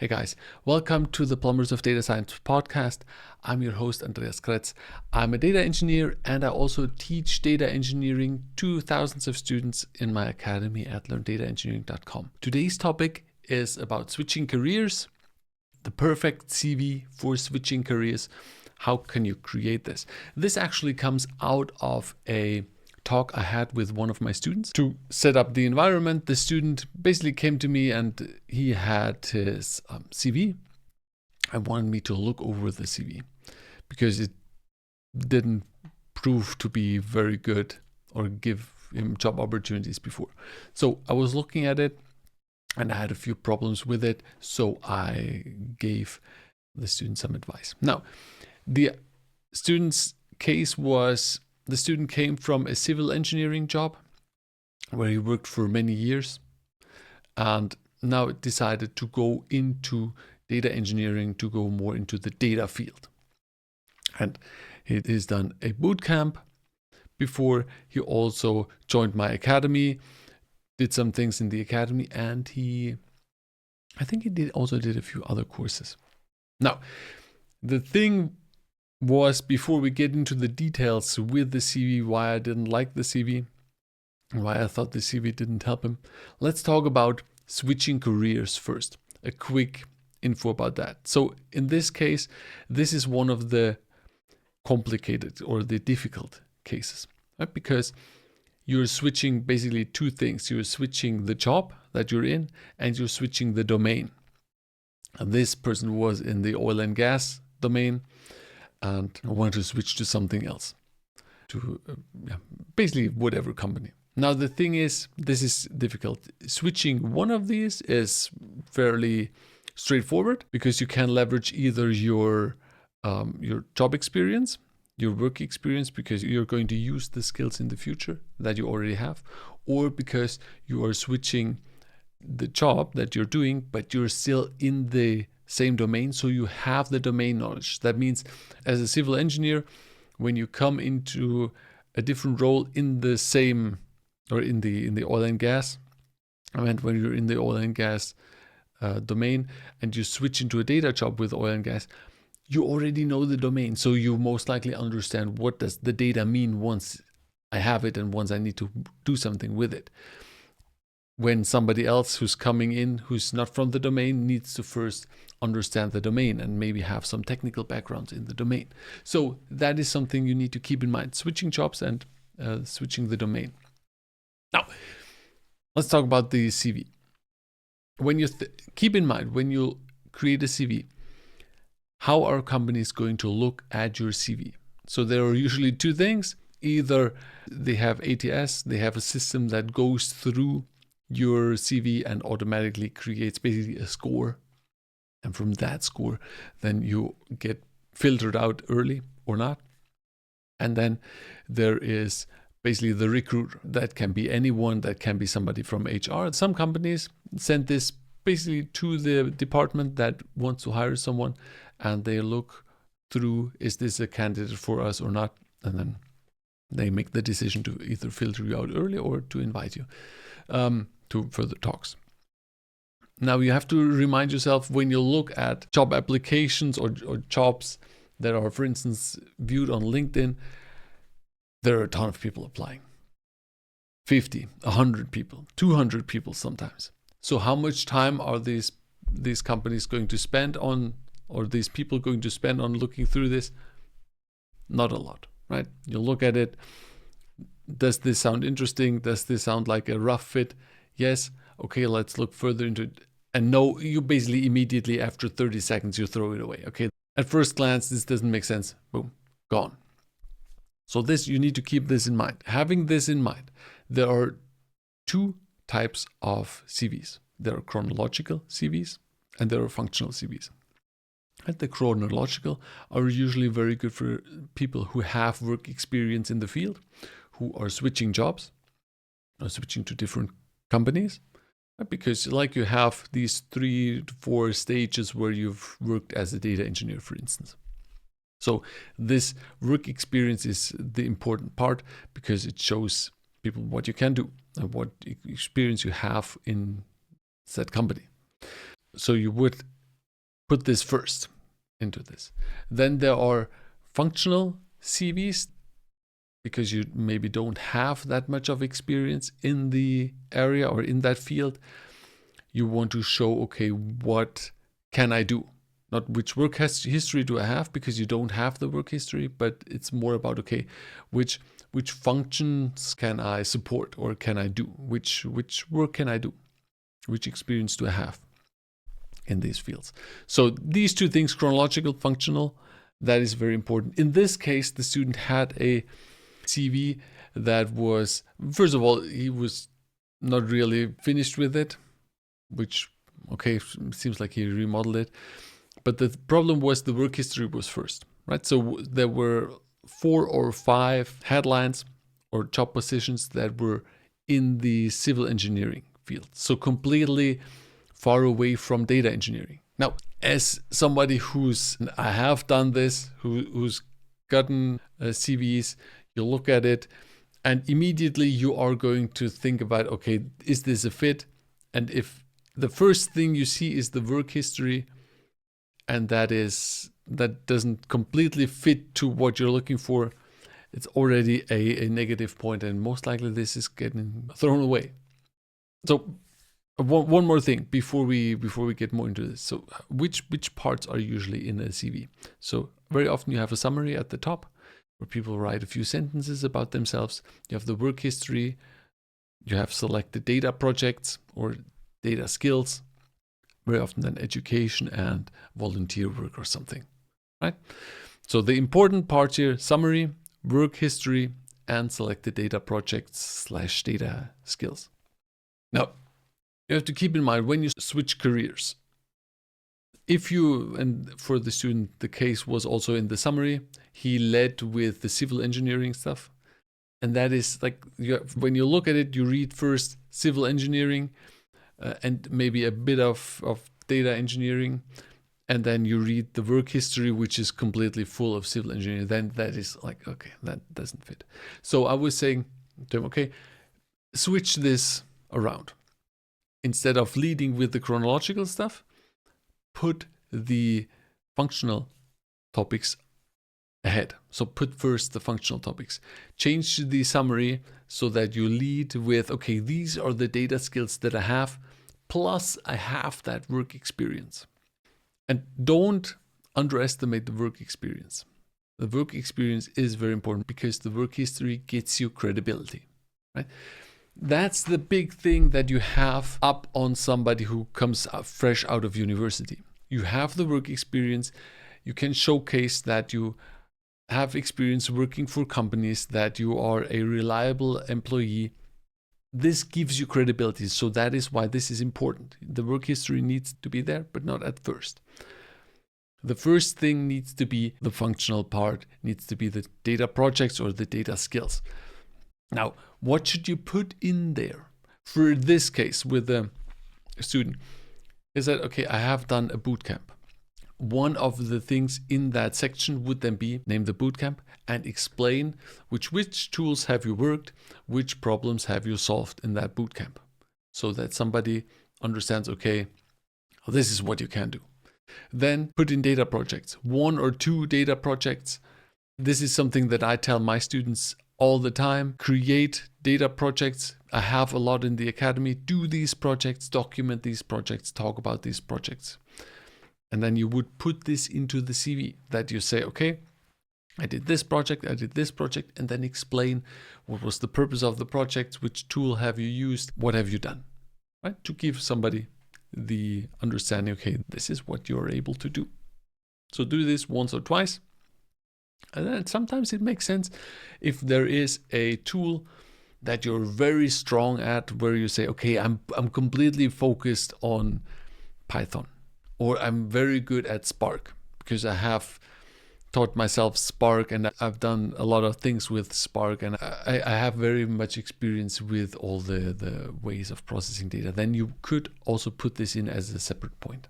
Hey guys, welcome to the Plumbers of Data Science podcast. I'm your host, Andreas Kretz. I'm a data engineer and I also teach data engineering to thousands of students in my academy at learndataengineering.com. Today's topic is about switching careers, the perfect CV for switching careers. How can you create this? This actually comes out of a talk I had with one of my students to set up the environment. The student basically came to me and he had his CV and wanted me to look over the CV because it didn't prove to be very good or give him job opportunities before. So I was looking at it and I had a few problems with it. So I gave the student some advice. Now, the student's case was the student came from a civil engineering job where he worked for many years and now decided to go into data engineering, to go more into the data field. And he has done a boot camp before. He also joined my academy, did some things in the academy, and I think he also did a few other courses. Now, the thing was, before we get into the details with the CV, why I didn't like the CV, and why I thought the CV didn't help him, let's talk about switching careers first. A quick info about that. So in this case, this is one of the complicated or the difficult cases, right? Because you're switching basically two things. You're switching the job that you're in and you're switching the domain. And this person was in the oil and gas domain and I wanted to switch to something else, to basically whatever company. Now the thing is, this is difficult. Switching one of these is fairly straightforward because you can leverage either your job experience, your work experience, because you're going to use the skills in the future that you already have, or because you are switching the job that you're doing, but you're still in the same domain, so you have the domain knowledge. That means as a civil engineer, when you come into a different role in the same or in the oil and gas, I meant when you're in the oil and gas domain and you switch into a data job with oil and gas, you already know the domain, so you most likely understand what does the data mean once I have it and once I need to do something with it. When somebody else who's coming in, who's not from the domain, needs to first understand the domain and maybe have some technical background in the domain. So that is something you need to keep in mind, switching jobs and switching the domain. Now, let's talk about the CV. When you keep in mind, when you create a CV, how are companies going to look at your CV? So there are usually two things. Either they have ATS, they have a system that goes through your CV and automatically creates basically a score. And from that score, then you get filtered out early or not. And then there is basically the recruiter. That can be anyone, that can be somebody from HR. Some companies send this basically to the department that wants to hire someone and they look through, is this a candidate for us or not? And then they make the decision to either filter you out early or to invite you to further talks. Now you have to remind yourself, when you look at job applications or jobs that are, for instance, viewed on LinkedIn, there are a ton of people applying. 50, 100 people, 200 people sometimes. So how much time are these companies going to spend on, or these people going to spend on looking through this? Not a lot, right? You look at it. Does this sound interesting? Does this sound like a rough fit? Yes. Okay, let's look further into it. And no, you basically immediately after 30 seconds, you throw it away. Okay, at first glance, this doesn't make sense. Boom, gone. So this, you need to keep this in mind. Having this in mind, there are two types of CVs. There are chronological CVs and there are functional CVs. And the chronological are usually very good for people who have work experience in the field, who are switching jobs, or switching to different companies, because like you have these 3 to 4 stages where you've worked as a data engineer, for instance. So this work experience is the important part because it shows people what you can do and what experience you have in said company. So you would put this first into this. Then there are functional CVs, because you maybe don't have that much of experience in the area or in that field. You want to show, okay, what can I do? Not which work history do I have, because you don't have the work history, but it's more about, okay, which functions can I support or can I do? Which work can I do? Which experience do I have in these fields? So these two things, chronological, functional, that is very important. In this case, the student had a CV that was, first of all, he was not really finished with it, which, okay, seems like he remodeled it. But the problem was the work history was first, right? So there were 4 or 5 headlines or job positions that were in the civil engineering field. So completely far away from data engineering. Now, as somebody I have done this, who's gotten CVs, you look at it and immediately you are going to think about, okay, is this a fit? And if the first thing you see is the work history, and that doesn't completely fit to what you're looking for, it's already a negative point, and most likely this is getting thrown away. So one more thing before we get more into this. So which parts are usually in a CV? So very often you have a summary at the top where people write a few sentences about themselves. You have the work history. You have selected data projects or data skills. Very often then education and volunteer work or something, right? So the important parts here: summary, work history, and selected data projects / data skills. Now, you have to keep in mind when you switch careers, and for the student, the case was also in the summary, he led with the civil engineering stuff. And that is like, when you look at it, you read first civil engineering, and maybe a bit of data engineering, and then you read the work history, which is completely full of civil engineering. Then that is like, okay, that doesn't fit. So I was saying to him, okay, switch this around. Instead of leading with the chronological stuff, put the functional topics ahead. So put first the functional topics. Change the summary so that you lead with, okay, these are the data skills that I have, plus I have that work experience. And don't underestimate the work experience. The work experience is very important because the work history gets you credibility, right? That's the big thing that you have up on somebody who comes fresh out of university. You have the work experience. You can showcase that you have experience working for companies, that you are a reliable employee. This gives you credibility. So that is why this is important. The work history needs to be there, but not at first. The first thing needs to be the functional part, needs to be the data projects or the data skills. Now, what should you put in there? For this case with a student, is that, okay, I have done a bootcamp. One of the things in that section would then be name the bootcamp and explain which tools have you worked, which problems have you solved in that bootcamp, so that somebody understands, okay, this is what you can do. Then put in data projects, 1 or 2 data projects. This is something that I tell my students all the time. Create data projects. I have a lot in the academy. Do these projects, document these projects, talk about these projects. And then you would put this into the CV, that you say, okay, I did this project, and then explain what was the purpose of the project, which tool have you used, what have you done, right? To give somebody the understanding, okay, this is what you're able to do. So do this once or twice. And then sometimes it makes sense if there is a tool that you're very strong at, where you say, okay, I'm completely focused on Python, or I'm very good at Spark because I have taught myself Spark and I've done a lot of things with Spark, and I have very much experience with all the ways of processing data. Then you could also put this in as a separate point,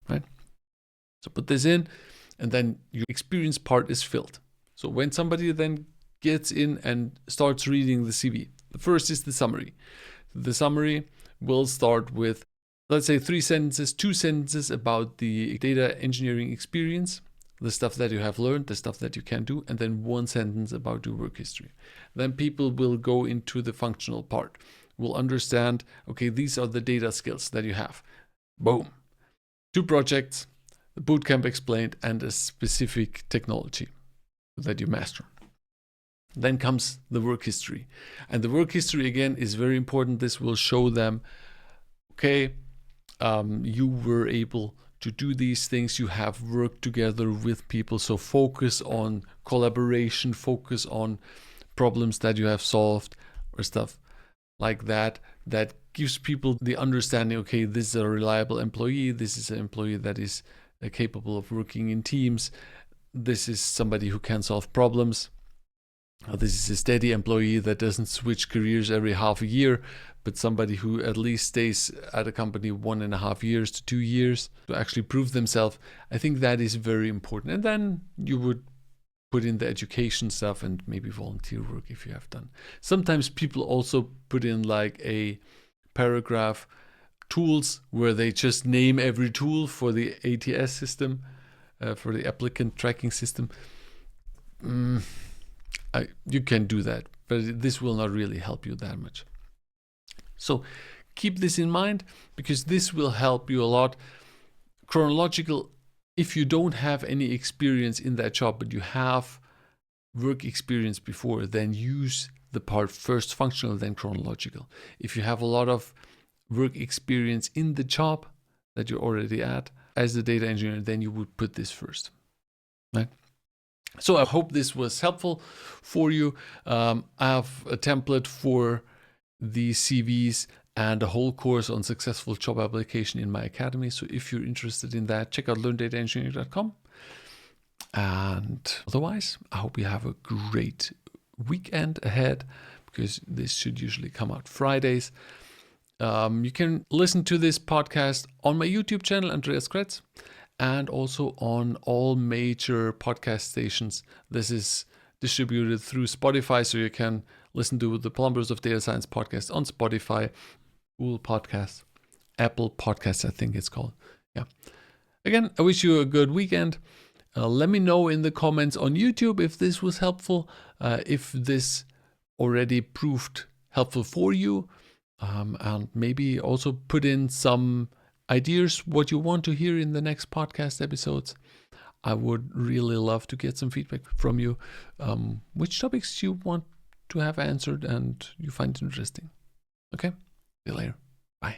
right? So put this in, and then your experience part is filled. So when somebody then gets in and starts reading the CV, the first is the summary. The summary will start with let's say 3 sentences, 2 sentences about the data engineering experience, the stuff that you have learned, the stuff that you can do, and then 1 sentence about your work history. Then people will go into the functional part, will understand, okay, these are the data skills that you have. Boom. 2 projects, the bootcamp explained, and a specific technology that you master. Then comes the work history. And the work history, again, is very important. This will show them, okay, you were able to do these things, you have worked together with people, so focus on collaboration, focus on problems that you have solved or stuff like that. That gives people the understanding, okay, this is a reliable employee, this is an employee that is capable of working in teams, this is somebody who can solve problems. This is a steady employee that doesn't switch careers every half a year, but somebody who at least stays at a company 1.5 years to 2 years to actually prove themselves. I think that is very important. And then you would put in the education stuff and maybe volunteer work if you have done. Sometimes people also put in like a paragraph, tools, where they just name every tool for the ATS system, for the applicant tracking system. You can do that, but this will not really help you that much. So keep this in mind, because this will help you a lot. Chronological, if you don't have any experience in that job, but you have work experience before, then use the part first functional, then chronological. If you have a lot of work experience in the job that you're already at as a data engineer, then you would put this first, right? So I hope this was helpful for you. I have a template for the CVs and a whole course on successful job application in my academy. So if you're interested in that, check out learndataengineering.com. And otherwise, I hope you have a great weekend ahead, because this should usually come out Fridays. You can listen to this podcast on my YouTube channel, Andreas Kretz, and also on all major podcast stations. This is distributed through Spotify, so you can listen to the Plumbers of Data Science podcast on Spotify, Google Podcasts, Apple Podcasts, I think it's called. Yeah. Again, I wish you a good weekend. Let me know in the comments on YouTube if this was helpful, if this already proved helpful for you, and maybe also put in some ideas what you want to hear in the next podcast episodes. I would really love to get some feedback from you, which topics you want to have answered and you find interesting. Okay, see you later.